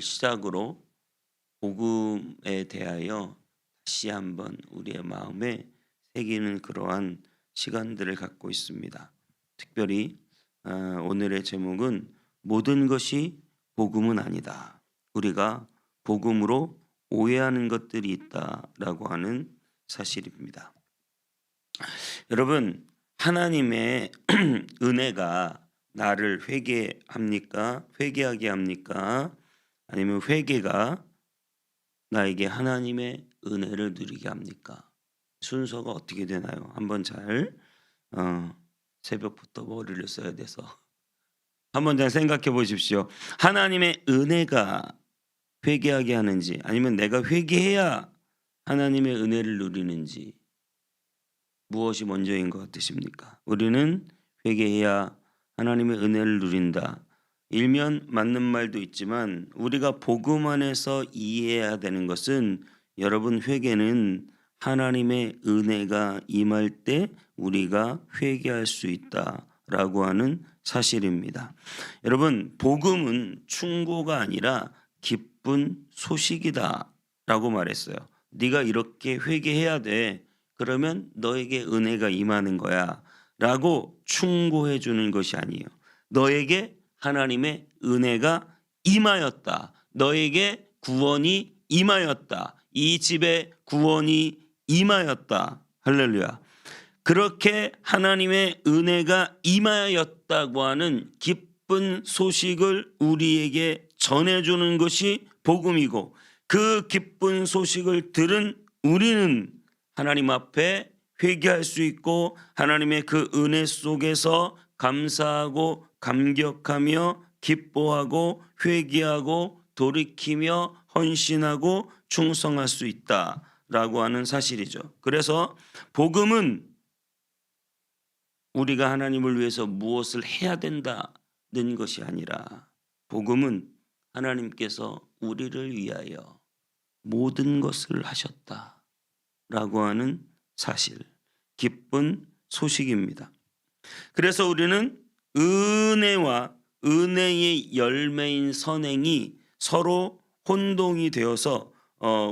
시작으로 복음에 대하여 다시 한번 우리의 마음에 새기는 그러한 시간들을 갖고 있습니다. 특별히 오늘의 제목은 모든 것이 복음은 아니다. 우리가 복음으로 오해하는 것들이 있다라고 하는 사실입니다. 여러분, 하나님의 은혜가 나를 회개하게 합니까? 아니면 회개가 나에게 하나님의 은혜를 누리게 합니까? 순서가 어떻게 되나요? 한번 잘 새벽부터 머리를 써야 돼서 한번 잘 생각해 보십시오. 하나님의 은혜가 회개하게 하는지, 아니면 내가 회개해야 하나님의 은혜를 누리는지, 무엇이 먼저인 것 같으십니까? 우리는 회개해야 하나님의 은혜를 누린다. 일면 맞는 말도 있지만 우리가 복음 안에서 이해해야 되는 것은, 여러분, 회개는 하나님의 은혜가 임할 때 우리가 회개할 수 있다라고 하는 사실입니다. 여러분, 복음은 충고가 아니라 기쁜 소식이다라고 말했어요. 네가 이렇게 회개해야 돼. 그러면 너에게 은혜가 임하는 거야 라고 충고해 주는 것이 아니에요. 너에게 하나님의 은혜가 임하였다. 너에게 구원이 임하였다. 이 집에 구원이 임하였다. 할렐루야. 그렇게 하나님의 은혜가 임하였다고 하는 기쁜 소식을 우리에게 전해주는 것이 복음이고, 그 기쁜 소식을 들은 우리는 하나님 앞에 회개할 수 있고, 하나님의 그 은혜 속에서 감사하고 감격하며 기뻐하고 회개하고 돌이키며 헌신하고 충성할 수 있다라고 하는 사실이죠. 그래서 복음은 우리가 하나님을 위해서 무엇을 해야 된다는 것이 아니라, 복음은 하나님께서 우리를 위하여 모든 것을 하셨다라고 하는 사실, 기쁜 소식입니다. 그래서 우리는 은혜와 은혜의 열매인 선행이 서로 혼동이 되어서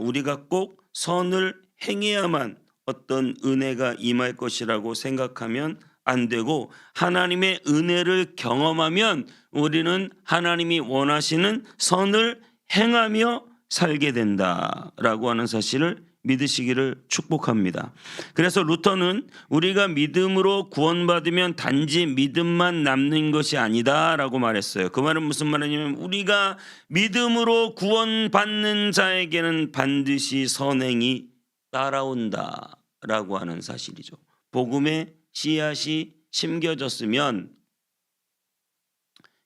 우리가 꼭 선을 행해야만 어떤 은혜가 임할 것이라고 생각하면 안 되고, 하나님의 은혜를 경험하면 우리는 하나님이 원하시는 선을 행하며 살게 된다라고 하는 사실을 믿으시기를 축복합니다. 그래서 루터는 우리가 믿음으로 구원받으면 단지 믿음만 남는 것이 아니다라고 말했어요. 그 말은 무슨 말이냐면, 우리가 믿음으로 구원받는 자에게는 반드시 선행이 따라온다라고 하는 사실이죠. 복음의 씨앗이 심겨졌으면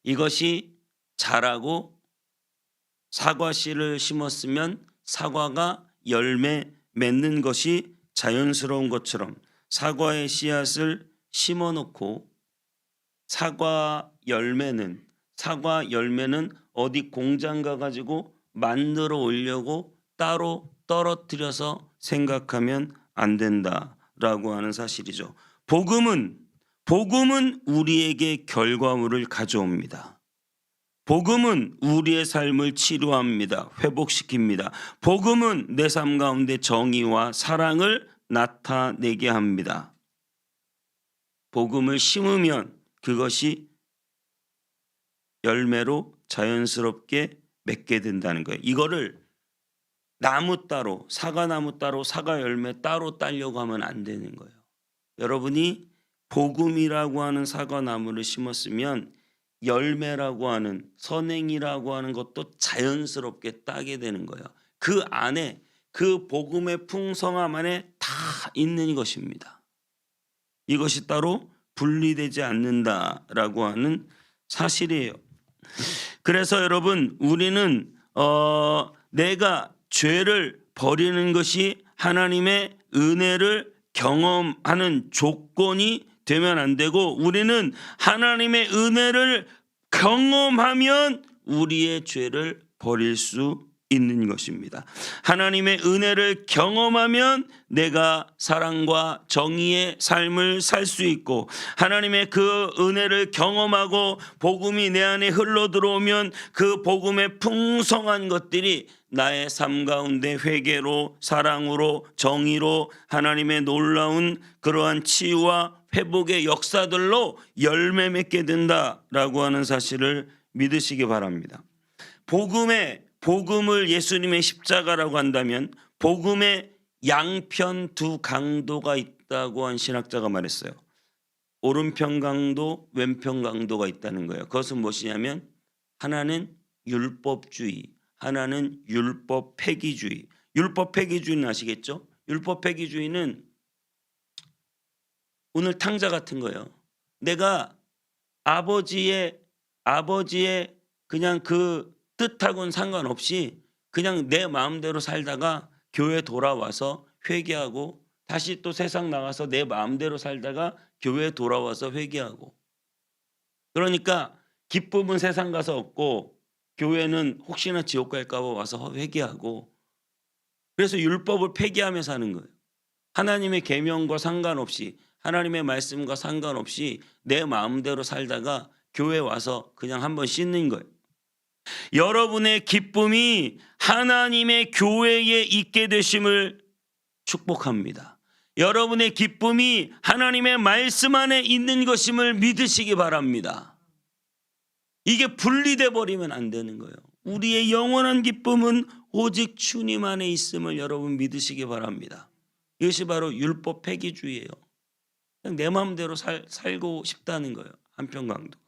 이것이 자라고, 사과씨를 심었으면 사과가 열매 맺는 것이 자연스러운 것처럼, 사과의 씨앗을 심어놓고 사과 열매는 어디 공장 가가지고 만들어 오려고 따로 떨어뜨려서 생각하면 안 된다라고 하는 사실이죠. 복음은 우리에게 결과물을 가져옵니다. 복음은 우리의 삶을 치료합니다. 회복시킵니다. 복음은 내 삶 가운데 정의와 사랑을 나타내게 합니다. 복음을 심으면 그것이 열매로 자연스럽게 맺게 된다는 거예요. 이거를 나무 따로, 사과나무 따로, 사과 열매 따로 따려고 하면 안 되는 거예요. 여러분이 복음이라고 하는 사과나무를 심었으면 열매라고 하는, 선행이라고 하는 것도 자연스럽게 따게 되는 거예요. 그 안에, 그 복음의 풍성함 안에 다 있는 것입니다. 이것이 따로 분리되지 않는다라고 하는 사실이에요. 그래서 여러분, 우리는 내가 죄를 버리는 것이 하나님의 은혜를 경험하는 조건이 되면 안 되고, 우리는 하나님의 은혜를 경험하면 우리의 죄를 버릴 수 있는 것입니다. 하나님의 은혜를 경험하면 내가 사랑과 정의의 삶을 살 수 있고, 하나님의 그 은혜를 경험하고 복음이 내 안에 흘러 들어오면 그 복음의 풍성한 것들이 나의 삶 가운데 회개로, 사랑으로, 정의로 하나님의 놀라운 그러한 치유와 회복의 역사들로 열매 맺게 된다라고 하는 사실을 믿으시기 바랍니다. 복음을 예수님의 십자가라고 한다면 복음의 양편 두 강도가 있다고 한 신학자가 말했어요. 오른편 강도, 왼편 강도가 있다는 거예요. 그것은 무엇이냐면 하나는 율법주의, 하나는 율법 폐기주의. 율법 폐기주의는 아시겠죠? 율법 폐기주의는 오늘 탕자 같은 거예요. 내가 아버지의 그냥 그 뜻하고는 상관없이 그냥 내 마음대로 살다가 교회 돌아와서 회개하고, 다시 또 세상 나가서 내 마음대로 살다가 교회 돌아와서 회개하고. 그러니까 기쁨은 세상 가서 얻고 교회는 혹시나 지옥 갈까 봐 와서 회개하고. 그래서 율법을 폐기하며 사는 거예요. 하나님의 계명과 상관없이, 하나님의 말씀과 상관없이 내 마음대로 살다가 교회 와서 그냥 한번 씻는 거예요. 여러분의 기쁨이 하나님의 교회에 있게 되심을 축복합니다. 여러분의 기쁨이 하나님의 말씀 안에 있는 것임을 믿으시기 바랍니다. 이게 분리돼 버리면 안 되는 거예요. 우리의 영원한 기쁨은 오직 주님 안에 있음을 여러분 믿으시기 바랍니다. 이것이 바로 율법 폐기주의예요. 그냥 내 마음대로 살고 싶다는 거예요. 한편 강도.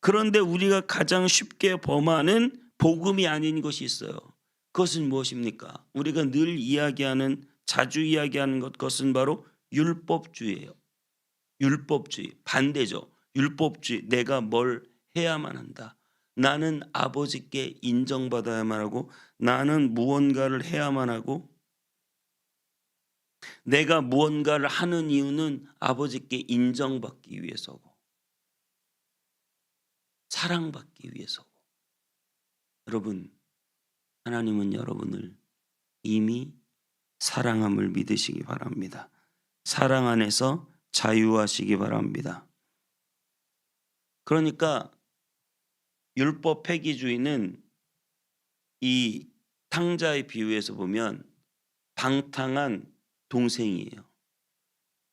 그런데 우리가 가장 쉽게 범하는 복음이 아닌 것이 있어요. 그것은 무엇입니까? 우리가 늘 이야기하는, 자주 이야기하는 그것은 바로 율법주의예요. 율법주의, 반대죠. 율법주의, 내가 뭘 해야만 한다. 나는 아버지께 인정받아야만 하고, 나는 무언가를 해야만 하고, 내가 무언가를 하는 이유는 아버지께 인정받기 위해서고 사랑받기 위해서고. 여러분, 하나님은 여러분을 이미 사랑함을 믿으시기 바랍니다. 사랑 안에서 자유하시기 바랍니다. 그러니까 율법 폐기주의는 이 탕자의 비유에서 보면 방탕한 동생이에요.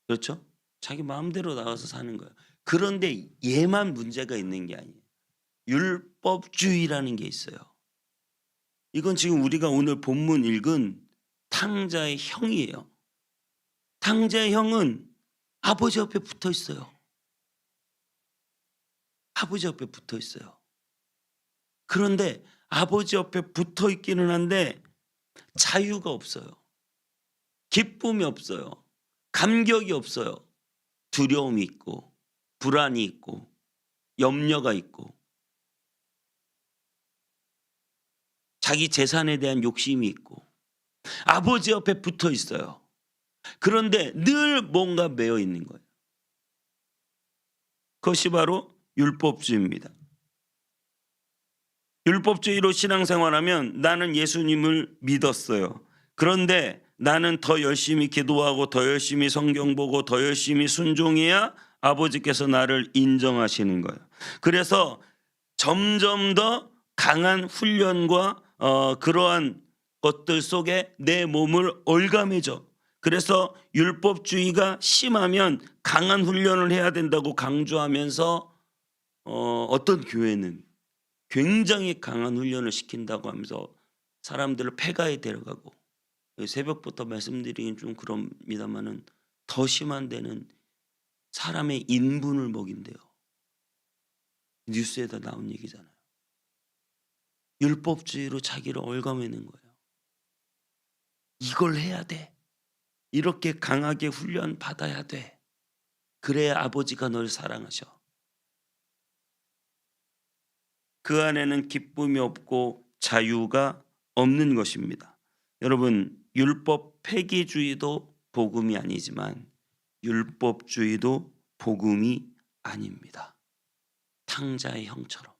그렇죠? 자기 마음대로 나가서 사는 거예요. 그런데 얘만 문제가 있는 게 아니에요. 율법주의라는 게 있어요. 이건 지금 우리가 오늘 본문 읽은 탕자의 형이에요. 탕자의 형은 아버지 옆에 붙어 있어요. 아버지 옆에 붙어 있어요. 그런데 아버지 옆에 붙어 있기는 한데 자유가 없어요. 기쁨이 없어요. 감격이 없어요. 두려움이 있고 불안이 있고 염려가 있고 자기 재산에 대한 욕심이 있고 아버지 옆에 붙어 있어요. 그런데 늘 뭔가 매여 있는 거예요. 그것이 바로 율법주의입니다. 율법주의로 신앙생활하면 나는 예수님을 믿었어요. 그런데 나는 더 열심히 기도하고 더 열심히 성경 보고 더 열심히 순종해야 아버지께서 나를 인정하시는 거예요. 그래서 점점 더 강한 훈련과 그러한 것들 속에 내 몸을 올가매죠. 그래서 율법주의가 심하면 강한 훈련을 해야 된다고 강조하면서 어떤 교회는 굉장히 강한 훈련을 시킨다고 하면서 사람들을 폐가에 데려가고, 새벽부터 말씀드리긴 좀 그럽니다만은 더 심한 데는 사람의 인분을 먹인대요. 뉴스에다 나온 얘기잖아요. 율법주의로 자기를 얽어매는 거예요. 이걸 해야 돼. 이렇게 강하게 훈련 받아야 돼. 그래야 아버지가 널 사랑하셔. 그 안에는 기쁨이 없고 자유가 없는 것입니다. 여러분, 율법 폐기주의도 복음이 아니지만 율법주의도 복음이 아닙니다. 탕자의 형처럼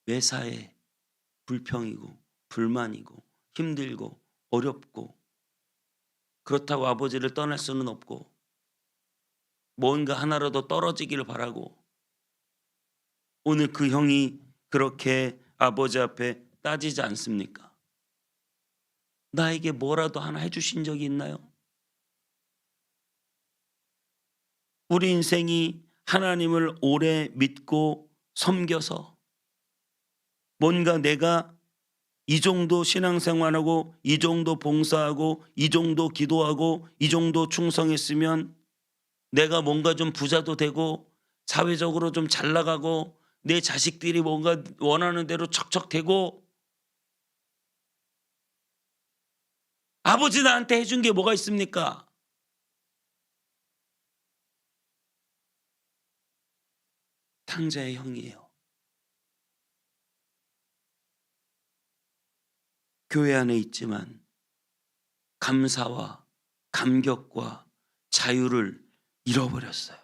매사에 불평이고 불만이고 힘들고 어렵고 그렇다고 아버지를 떠날 수는 없고 뭔가 하나라도 떨어지기를 바라고 오늘 그 형이 그렇게 아버지 앞에 따지지 않습니까? 나에게 뭐라도 하나 해주신 적이 있나요? 우리 인생이 하나님을 오래 믿고 섬겨서 뭔가 내가 이 정도 신앙생활하고 이 정도 봉사하고 이 정도 기도하고 이 정도 충성했으면 내가 뭔가 좀 부자도 되고 사회적으로 좀 잘 나가고 내 자식들이 뭔가 원하는 대로 척척 되고 아버지 나한테 해준 게 뭐가 있습니까? 탕자의 형이에요. 교회 안에 있지만 감사와 감격과 자유를 잃어버렸어요.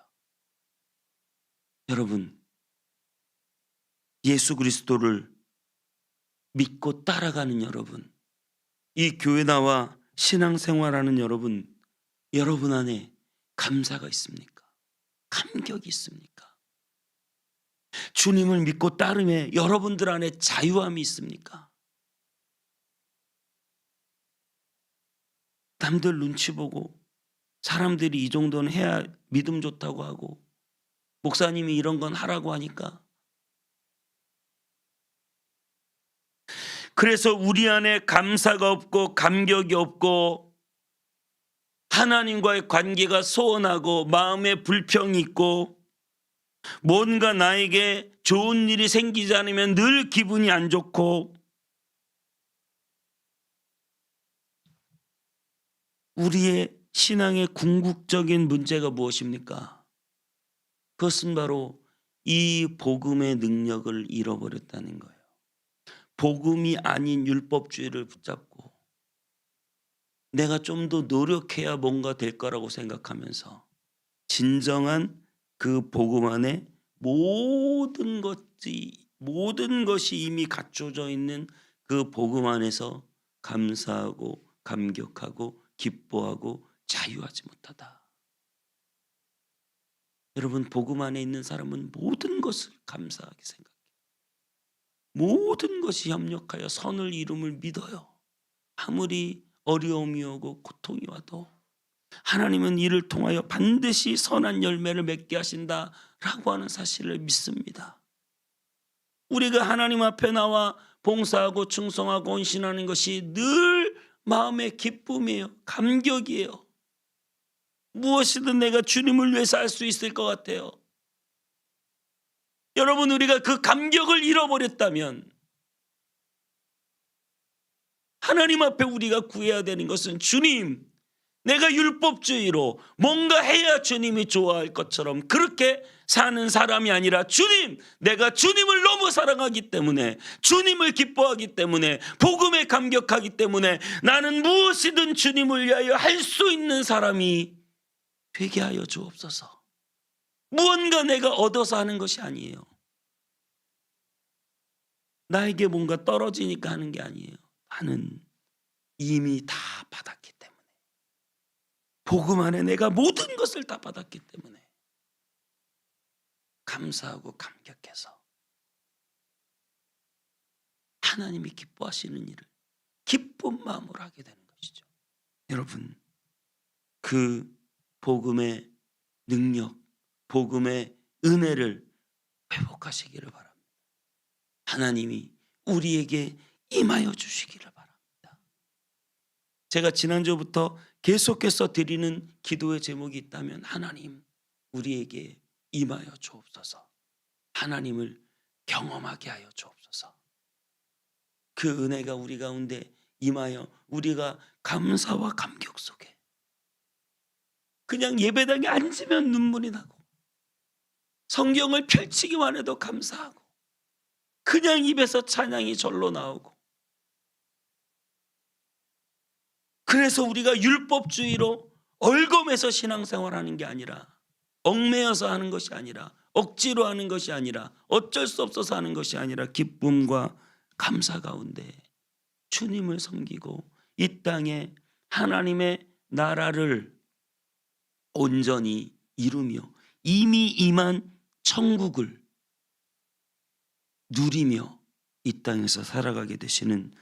여러분, 예수 그리스도를 믿고 따라가는 여러분, 이 교회 나와 신앙생활하는 여러분, 여러분 안에 감사가 있습니까? 감격이 있습니까? 주님을 믿고 따름에 여러분들 안에 자유함이 있습니까? 남들 눈치 보고 사람들이 이 정도는 해야 믿음 좋다고 하고 목사님이 이런 건 하라고 하니까 그래서 우리 안에 감사가 없고 감격이 없고 하나님과의 관계가 소원하고 마음에 불평이 있고 뭔가 나에게 좋은 일이 생기지 않으면 늘 기분이 안 좋고 우리의 신앙의 궁극적인 문제가 무엇입니까? 그것은 바로 이 복음의 능력을 잃어버렸다는 거예요. 복음이 아닌 율법주의를 붙잡고 내가 좀 더 노력해야 뭔가 될 거라고 생각하면서 진정한 그 복음 안에 모든 것이 이미 갖춰져 있는 그 복음 안에서 감사하고 감격하고 기뻐하고 자유하지 못하다. 여러분, 복음 안에 있는 사람은 모든 것을 감사하게 생각해요. 모든 것이 협력하여 선을 이룸을 믿어요. 아무리 어려움이 오고 고통이 와도 하나님은 이를 통하여 반드시 선한 열매를 맺게 하신다라고 하는 사실을 믿습니다. 우리가 하나님 앞에 나와 봉사하고 충성하고 헌신하는 것이 늘 마음의 기쁨이에요. 감격이에요. 무엇이든 내가 주님을 위해서 할 수 있을 것 같아요. 여러분, 우리가 그 감격을 잃어버렸다면 하나님 앞에 우리가 구해야 되는 것은 주님, 내가 율법주의로 뭔가 해야 주님이 좋아할 것처럼 그렇게 사는 사람이 아니라 주님, 내가 주님을 너무 사랑하기 때문에 주님을 기뻐하기 때문에 복음에 감격하기 때문에 나는 무엇이든 주님을 위하여 할 수 있는 사람이 되게 하여 주옵소서. 무언가 내가 얻어서 하는 것이 아니에요. 나에게 뭔가 떨어지니까 하는 게 아니에요. 나는 이미 다 받았기 때문에 복음 안에 내가 모든 것을 다 받았기 때문에 감사하고 감격해서 하나님이 기뻐하시는 일을 기쁜 마음으로 하게 되는 것이죠. 여러분, 그 복음의 능력, 복음의 은혜를 회복하시기를 바랍니다. 하나님이 우리에게 임하여 주시기를 바랍니다. 제가 지난주부터 계속해서 드리는 기도의 제목이 있다면 하나님, 우리에게 임하여 주옵소서. 하나님을 경험하게 하여 주옵소서. 그 은혜가 우리 가운데 임하여 우리가 감사와 감격 속에 그냥 예배당에 앉으면 눈물이 나고 성경을 펼치기만 해도 감사하고 그냥 입에서 찬양이 절로 나오고 그래서 우리가 율법주의로 얼검해서 신앙생활하는 게 아니라 얽매여서 하는 것이 아니라 억지로 하는 것이 아니라 어쩔 수 없어서 하는 것이 아니라 기쁨과 감사 가운데 주님을 섬기고 이 땅에 하나님의 나라를 온전히 이루며 이미 임한 천국을 누리며 이 땅에서 살아가게 되시는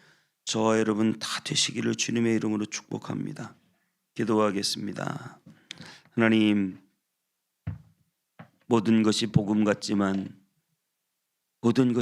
저와 여러분 다 되시기를 주님의 이름으로 축복합니다. 기도하겠습니다. 하나님, 모든 것이 복음 같지만 모든 것이